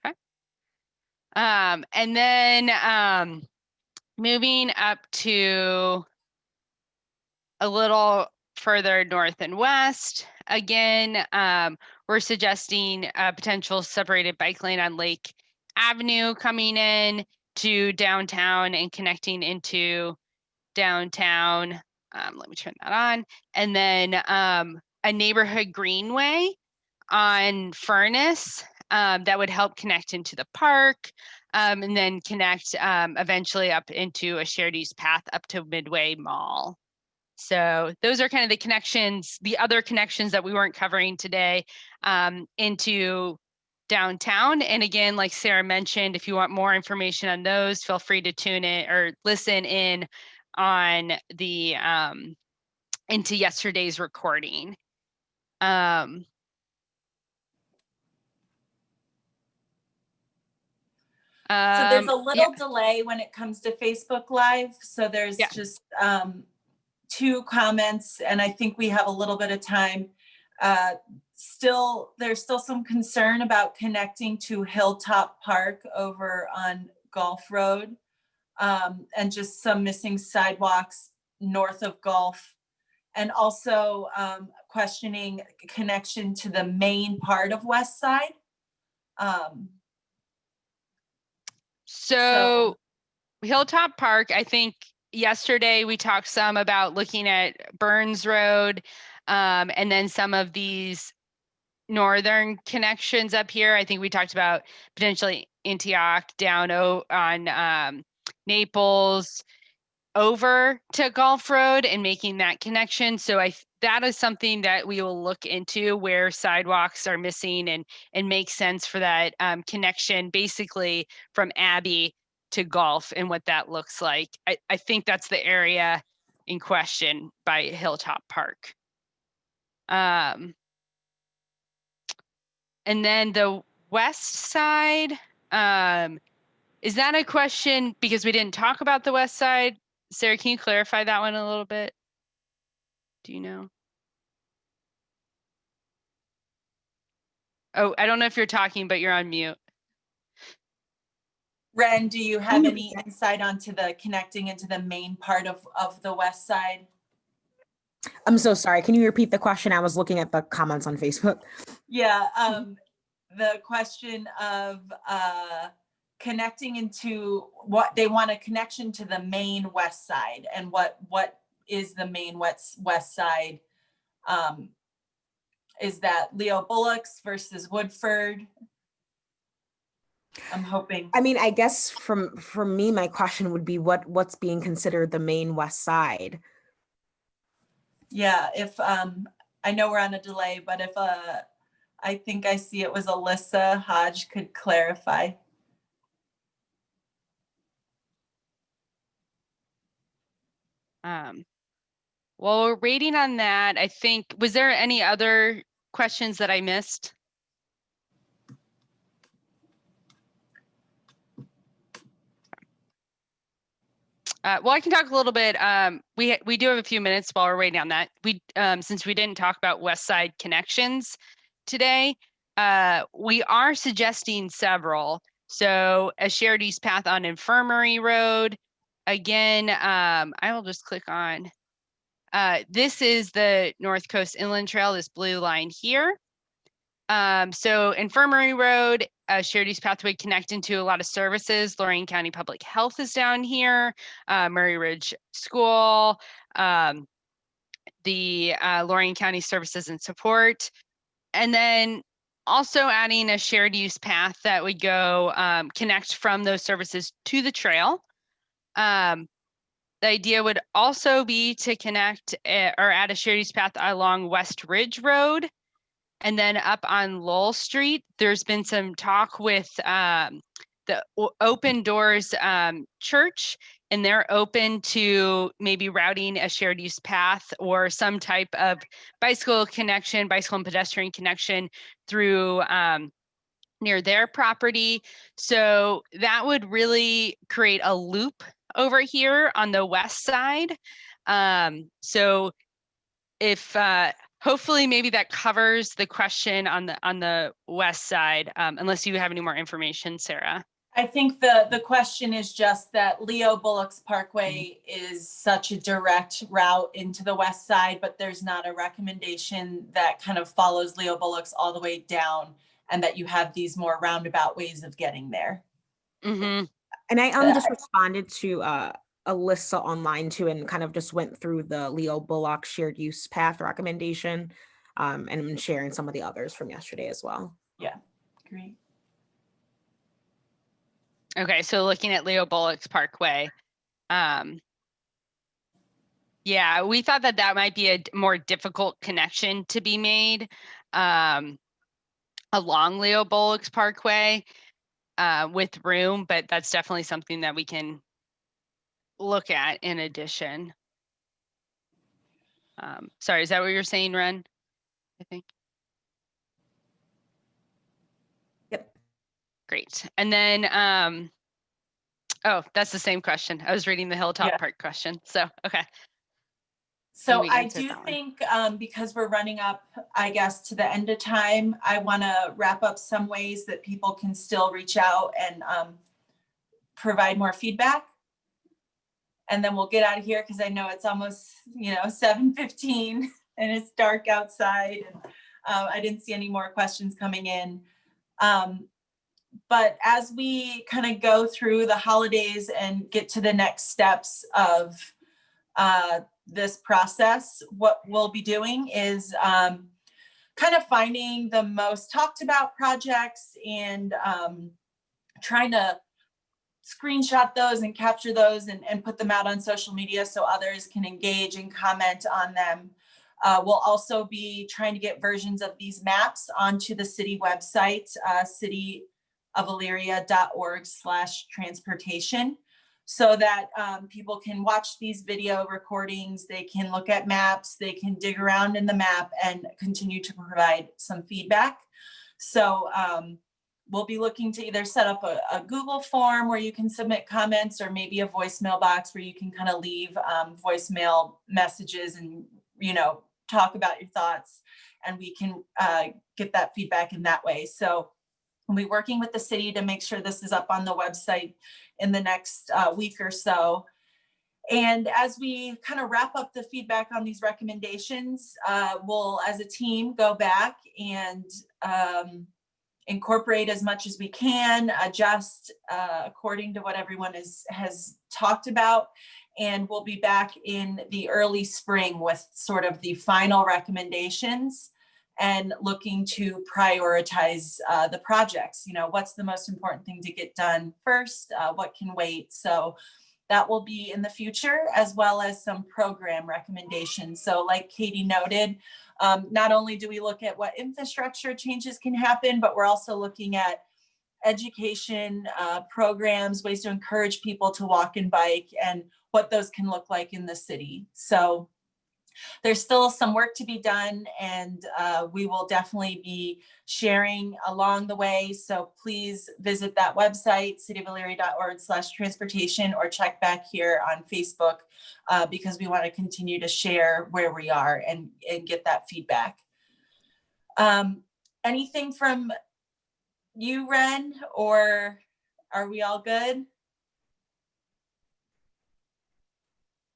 Okay. And then moving up to a little further north and west, again, we're suggesting a potential separated bike lane on Lake Avenue coming in to downtown and connecting into downtown. Let me turn that on. And then a neighborhood greenway on Furnace that would help connect into the park, and then connect eventually up into a shared use path up to Midway Mall. So those are kind of the connections, the other connections that we weren't covering today into downtown. And again, like Sarah mentioned, if you want more information on those, feel free to tune in or listen in on the into yesterday's recording. So there's a Yeah, little delay when it comes to Facebook Live. So there's Yeah. just 2 comments, and I think we have a little bit of time. There's still some concern about connecting to Hilltop Park over on Gulf Road, and just some missing sidewalks north of Gulf. And also questioning connection to the main part of West Side. so Hilltop Park, I think yesterday we talked some about looking at Burns Road, and then some of these northern connections up here. I think we talked about potentially Antioch down on Naples over to Gulf Road and making that connection. So that is something that we will look into, where sidewalks are missing and make sense for that connection, basically from Abbey to Gulf, and what that looks like. I think that's the area in question by Hilltop Park. And then the west side, is that a question because we didn't talk about the west side? Sarah, can you clarify that one a little bit? Do you know? Oh, I don't know if you're talking, but you're on mute. Ren, do you have any insight onto the connecting into the main part of the West Side? I'm so sorry. Can you repeat the question? I was looking at the comments on Facebook. Yeah, the question of connecting into what they want, a connection to the main West Side, and what is the main West Side? Is that Leo Bullock's versus Woodford? I'm hoping. I mean, I guess from me, my question would be what's being considered the main West Side? Yeah, if I know we're on a delay, but if I think I see it was Alyssa Hodge could clarify. While we're waiting on that, I think, was there any other questions that I missed? Well, I can talk a little bit. We do have a few minutes while we're waiting on that. Since we didn't talk about West Side connections today, we are suggesting several. So a shared use path on Infirmary Road. Again, I will just click on. This is the North Coast Inland Trail, this blue line here. So Infirmary Road, a shared use pathway connecting to a lot of services. Lorain County Public Health is down here, Murray Ridge School, the Lorain County Services and Support, and then also adding a shared use path that would go connect from those services to the trail. The idea would also be to connect or add a shared use path along West Ridge Road. And then up on Lowell Street, there's been some talk with the Open Doors Church, and they're open to maybe routing a shared use path or some type of bicycle and pedestrian connection through near their property. So that would really create a loop over here on the west side. So if hopefully maybe that covers the question on the west side, unless you have any more information, Sarah. I think the question is just that Leo Bullock's Parkway is such a direct route into the west side, but there's not a recommendation that kind of follows Leo Bullock's all the way down, and that you have these more roundabout ways of getting there. Mm-hmm. And I just responded to Alyssa online too, and kind of just went through the Leo Bullock shared use path recommendation, and I'm sharing some of the others from yesterday as well. Yeah, great. Okay, so looking at Leo Bullock's Parkway, yeah, we thought that might be a more difficult connection to be made along Leo Bullock's Parkway with room, but that's definitely something that we can look at in addition. Sorry, is that what you're saying, Ren? I think. Yep. Great. And then, oh, that's the same question. I was reading the Hilltop Yeah. Park question. So, okay. So we I answered do that one. think because we're running up, I guess, to the end of time, I want to wrap up some ways that people can still reach out and provide more feedback. And then we'll get out of here because I know it's almost, 7:15 and it's dark outside. And I didn't see any more questions coming in. But as we kind of go through the holidays and get to the next steps of this process, what we'll be doing is kind of finding the most talked about projects and trying to screenshot those and capture those and put them out on social media so others can engage and comment on them. We'll also be trying to get versions of these maps onto the city website, cityofellyria.org/transportation, so that people can watch these video recordings, they can look at maps, they can dig around in the map and continue to provide some feedback. So we'll be looking to either set up a Google form where you can submit comments, or maybe a voicemail box where you can kind of leave voicemail messages and, talk about your thoughts, and we can get that feedback in that way. So we'll be working with the city to make sure this is up on the website in the next week or so. And as we kind of wrap up the feedback on these recommendations, we'll, as a team, go back and incorporate as much as we can, adjust according to what everyone has talked about. And we'll be back in the early spring with sort of the final recommendations and looking to prioritize the projects. What's the most important thing to get done first? What can wait? So that will be in the future, as well as some program recommendations. So like Katie noted, not only do we look at what infrastructure changes can happen, but we're also looking at education programs, ways to encourage people to walk and bike, and what those can look like in the city. So there's still some work to be done, and we will definitely be sharing along the way. So please visit that website, cityofellyria.org/transportation, or check back here on Facebook because we want to continue to share where we are and get that feedback. Anything from you, Ren, or are we all good?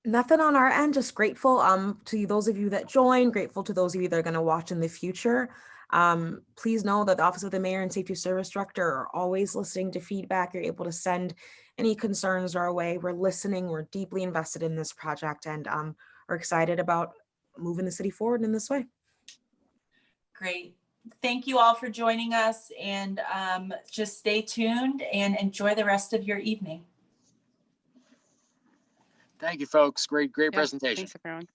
Nothing on our end, just grateful to those of you that joined, grateful to those of you that are going to watch in the future. Please know that the Office of the Mayor and Safety Service Director are always listening to feedback. You're able to send any concerns our way. We're listening, we're deeply invested in this project, and we're excited about moving the city forward in this way. Great. Thank you all for joining us, and just stay tuned and enjoy the rest of your evening. Thank you, folks. Great Yeah, presentation. thanks, everyone.